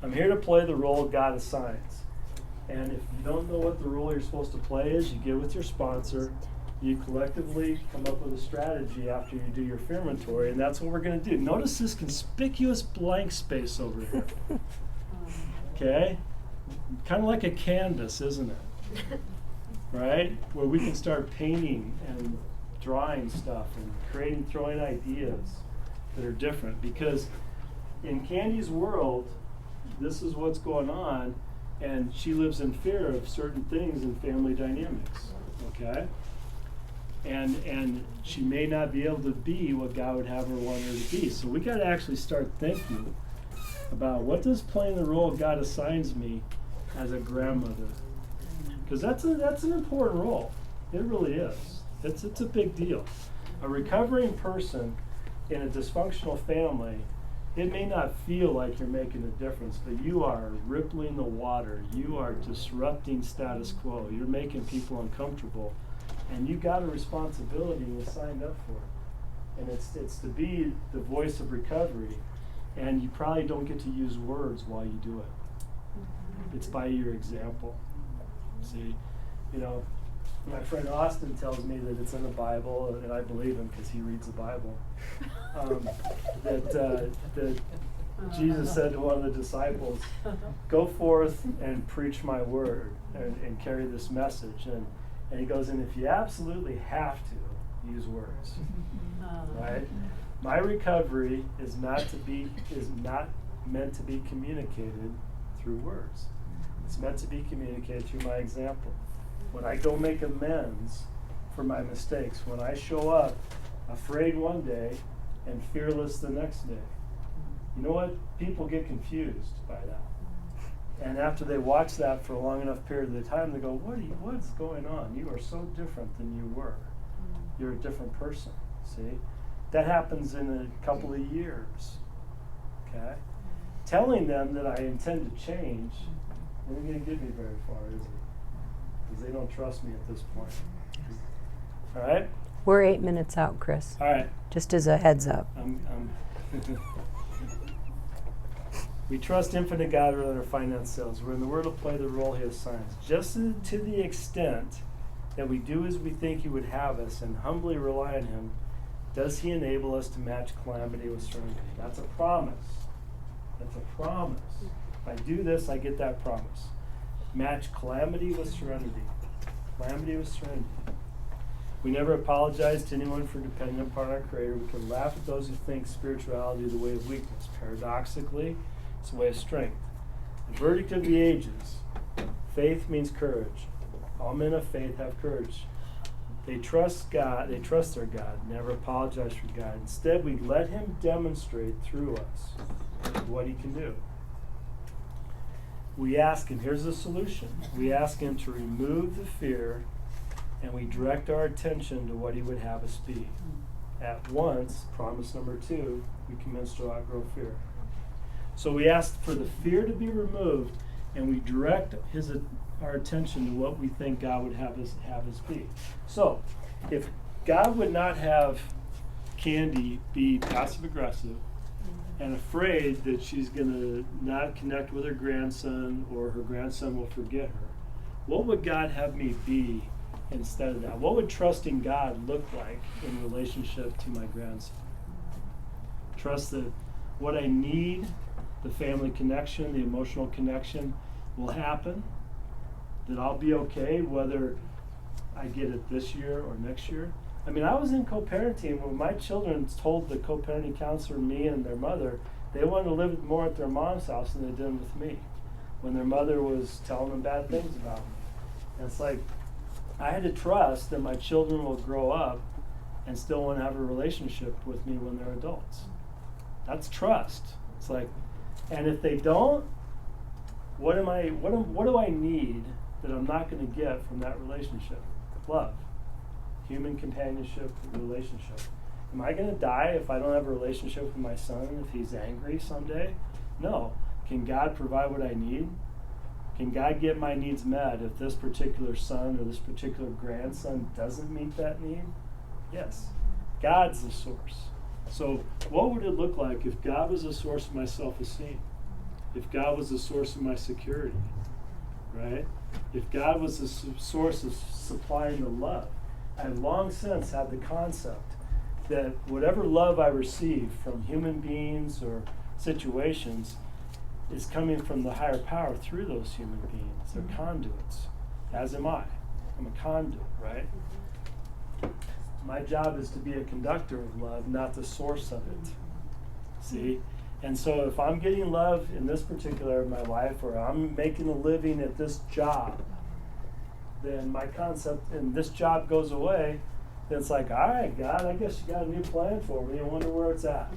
I'm here to play the role God assigns. And if you don't know what the role you're supposed to play is, you get with your sponsor, you collectively come up with a strategy after you do your fear inventory, and that's what we're going to do. Notice this conspicuous blank space over here. Okay? Kind of like a canvas, isn't it? Right? Where we can start painting and drawing stuff and throwing ideas that are different. Because in Candy's world, this is what's going on, and she lives in fear of certain things in family dynamics, okay? And she may not be able to be what God would have her want her to be. So we got to actually start thinking about, what does playing the role God assigns me as a grandmother? Because that's an important role. It really is. It's a big deal. A recovering person in a dysfunctional family, it may not feel like you're making a difference, but you are rippling the water. You are disrupting status quo. You're making people uncomfortable. And you got a responsibility and you signed up for it. And it's to be the voice of recovery. And you probably don't get to use words while you do it. It's by your example. See, my friend Austin tells me that it's in the Bible, and I believe him because he reads the Bible, that Jesus said to one of the disciples, "Go forth and preach my word and carry this message." And he goes, "And if you absolutely have to, use words." Right? My recovery is not meant to be communicated through words. It's meant to be communicated through my example. When I go make amends for my mistakes, when I show up afraid one day and fearless the next day, you know what? People get confused by that. And after they watch that for a long enough period of time, they go, what's going on? You are so different than you were. You're a different person, see? That happens in a couple of years, okay? Telling them that I intend to change isn't going to get me very far, is it? Because they don't trust me at this point. All right? We're 8 minutes out, Chris. All right. Just as a heads up. We trust infinite God rather than our finance selves. We're in the world to play the role He assigns. Just to the extent that we do as we think He would have us and humbly rely on Him, does He enable us to match calamity with serenity. That's a promise. That's a promise. If I do this, I get that promise. Match calamity with serenity. Calamity with serenity. We never apologize to anyone for depending upon our Creator. We can laugh at those who think spirituality is the way of weakness. Paradoxically, it's a way of strength. The verdict of the ages. Faith means courage. All men of faith have courage. They trust God. They trust their God. Never apologize for God. Instead, we let Him demonstrate through us what He can do. We ask Him, here's the solution. We ask Him to remove the fear, and we direct our attention to what He would have us be. At once, promise number 2, we commence to outgrow fear. So we ask for the fear to be removed, and we direct our attention to what we think God would have us be. So, if God would not have Candy be passive aggressive and afraid that she's going to not connect with her grandson or her grandson will forget her, what would God have me be instead of that? What would trusting God look like in relationship to my grandson? Trust that what I need, the family connection, the emotional connection, will happen, that I'll be okay whether I get it this year or next year. I mean, I was in co-parenting when my children told the co-parenting counselor, me and their mother, they wanted to live more at their mom's house than they did with me, when their mother was telling them bad things about me. And it's like, I had to trust that my children will grow up and still want to have a relationship with me when they're adults. That's trust. It's like, and if they don't, what do I need that I'm not going to get from that relationship? Love. Human companionship, relationship. Am I going to die if I don't have a relationship with my son, if he's angry someday? No. Can God provide what I need? Can God get my needs met if this particular son or this particular grandson doesn't meet that need? Yes. God's the source. So what would it look like if God was the source of my self-esteem? If God was the source of my security? Right? If God was the source of supplying the love? I've long since had the concept that whatever love I receive from human beings or situations is coming from the higher power through those human beings. They're conduits, as am I. I'm a conduit, right? My job is to be a conductor of love, not the source of it. See? And so if I'm getting love in this particular area of my life, or I'm making a living at this job, then my concept, and this job goes away, then it's like, all right, God, I guess you got a new plan for me. I wonder where it's at,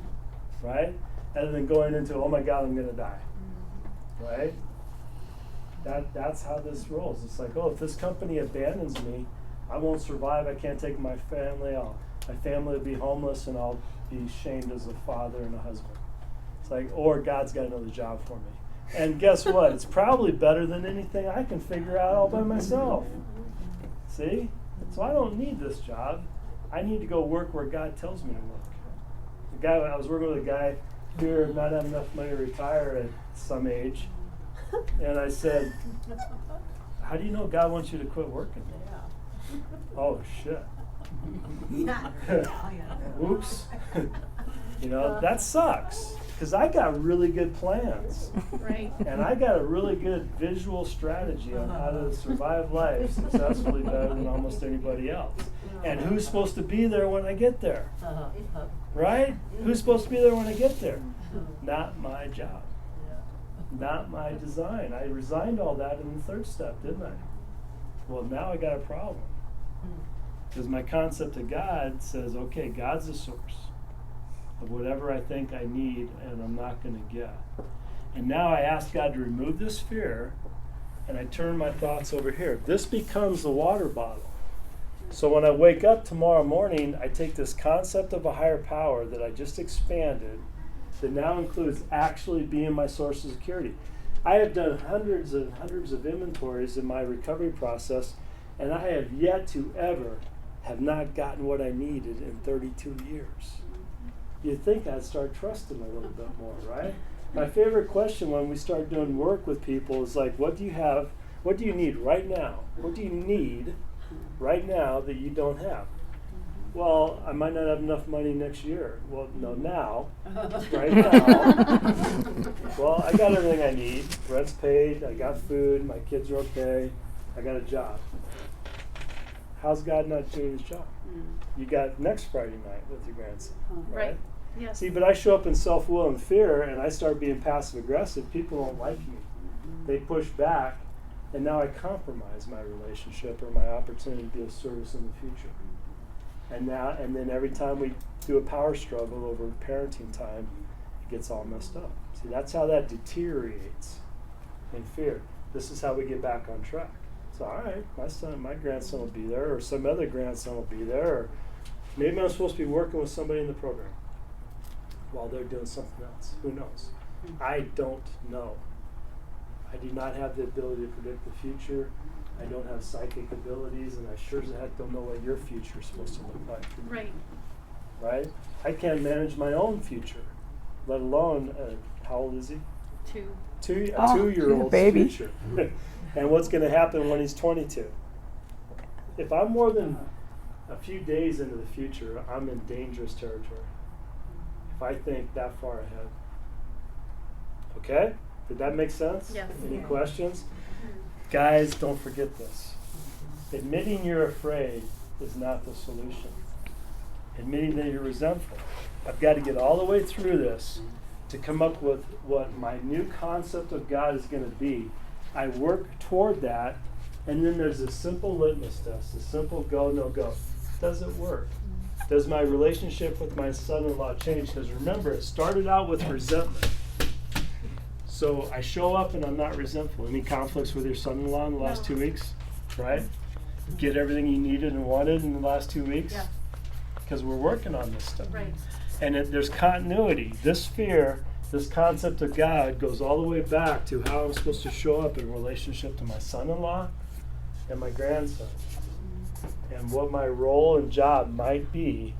right? Rather than going into, oh my God, I'm going to die, right? That's how this rolls. It's like, oh, if this company abandons me, I won't survive. I can't take my family. My family will be homeless, and I'll be shamed as a father and a husband. It's like, or God's got another job for me. And guess what? It's probably better than anything I can figure out all by myself. See? So I don't need this job. I need to go work where God tells me to work. I was working with a guy, fear of not having enough money to retire at some age. And I said, how do you know God wants you to quit working? Oh, shit. Oops. That sucks. Because I got really good plans. Right. And I got a really good visual strategy on how to survive life successfully better than almost anybody else. And who's supposed to be there when I get there? Right? Who's supposed to be there when I get there? Not my job. Not my design. I resigned all that in the third step, didn't I? Well, now I got a problem. Because my concept of God says, okay, God's the source of whatever I think I need and I'm not going to get. And now I ask God to remove this fear, and I turn my thoughts over here. This becomes the water bottle. So when I wake up tomorrow morning, I take this concept of a higher power that I just expanded, that now includes actually being my source of security. I have done hundreds and hundreds of inventories in my recovery process, and I have yet to ever have not gotten what I needed in 32 years. You'd think I'd start trusting a little bit more, right? My favorite question when we start doing work with people is like, what do you have? What do you need right now? What do you need right now that you don't have? Well, I might not have enough money next year. Well, no, now, right now. Well, I got everything I need. Rent's paid, I got food, my kids are okay, I got a job. How's God not doing his job? You got next Friday night with your grandson, right? Yes. See, but I show up in self-will and fear, and I start being passive-aggressive. People don't like me. They push back, and now I compromise my relationship or my opportunity to be of service in the future. And then every time we do a power struggle over parenting time, it gets all messed up. See, that's how that deteriorates in fear. This is how we get back on track. So, all right, my grandson will be there, or some other grandson will be there, or maybe I'm supposed to be working with somebody in the program while they're doing something else. Who knows? I don't know. I do not have the ability to predict the future. I don't have psychic abilities, and I sure as heck don't know what your future is supposed to look like. Right. Right? I can't manage my own future, let alone, how old is he? 2. A 2-year-old's baby. future. And what's going to happen when he's 22? If I'm more than a few days into the future, I'm in dangerous territory. If I think that far ahead. Okay? Did that make sense? Yes. Any questions? Guys, don't forget this. Admitting you're afraid is not the solution. Admitting that you're resentful. I've got to get all the way through this to come up with what my new concept of God is going to be. I work toward that, and then there's a simple litmus test, a simple go, no go. Does it work? Does my relationship with my son-in-law change? Because remember, it started out with resentment. So I show up and I'm not resentful. Any conflicts with your son-in-law in the last 2 weeks? Right? Get everything you needed and wanted in the last 2 weeks? Yeah. Because we're working on this stuff. Right. And there's continuity. This fear, this concept of God goes all the way back to how I'm supposed to show up in relationship to my son-in-law and my grandson. And what my role and job might be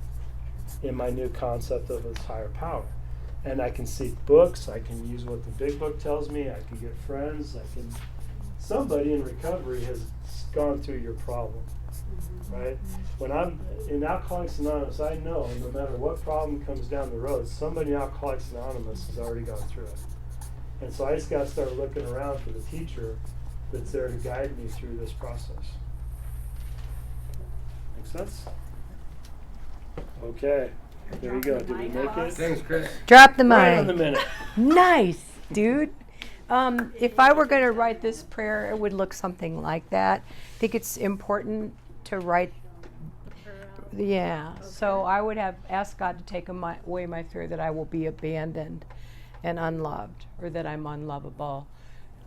in my new concept of this higher power. And I can seek books, I can use what the big book tells me, I can get friends, somebody in recovery has gone through your problem, right? When I'm in Alcoholics Anonymous, I know no matter what problem comes down the road, somebody in Alcoholics Anonymous has already gone through it. And so I just got to start looking around for the teacher that's there to guide me through this process. Make sense? Okay. There you go. Did we make it? Thanks, Chris. Drop the mic. Right on the minute. Nice, dude. If I were going to write this prayer, it would look something like that. I think it's important to write. Yeah. So I would have asked God to take away my fear that I will be abandoned and unloved, or that I'm unlovable,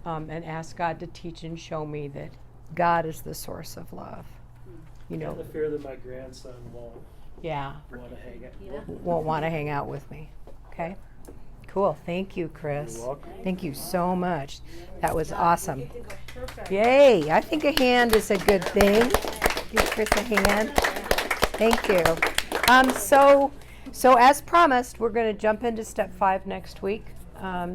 and ask God to teach and show me that God is the source of love. You know. And the fear that my grandson won't Yeah. want to hang it. Won't want to hang out with me. Okay. Cool. Thank you, Chris. You're welcome. Thank you so much. That was awesome. Yay. I think a hand is a good thing. Give Chris a hand. Thank you. So as promised, we're going to jump into step 5 next week.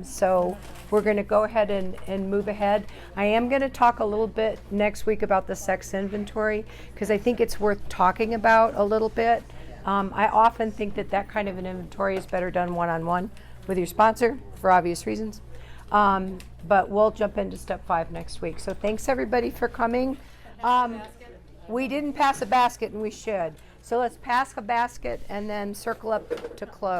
So we're going to go ahead and move ahead. I am going to talk a little bit next week about the sex inventory, because I think it's worth talking about a little bit. I often think that kind of an inventory is better done one-on-one with your sponsor for obvious reasons. But we'll jump into step 5 next week. So thanks everybody for coming. We didn't pass a basket, and we should. So let's pass a basket and then circle up to close.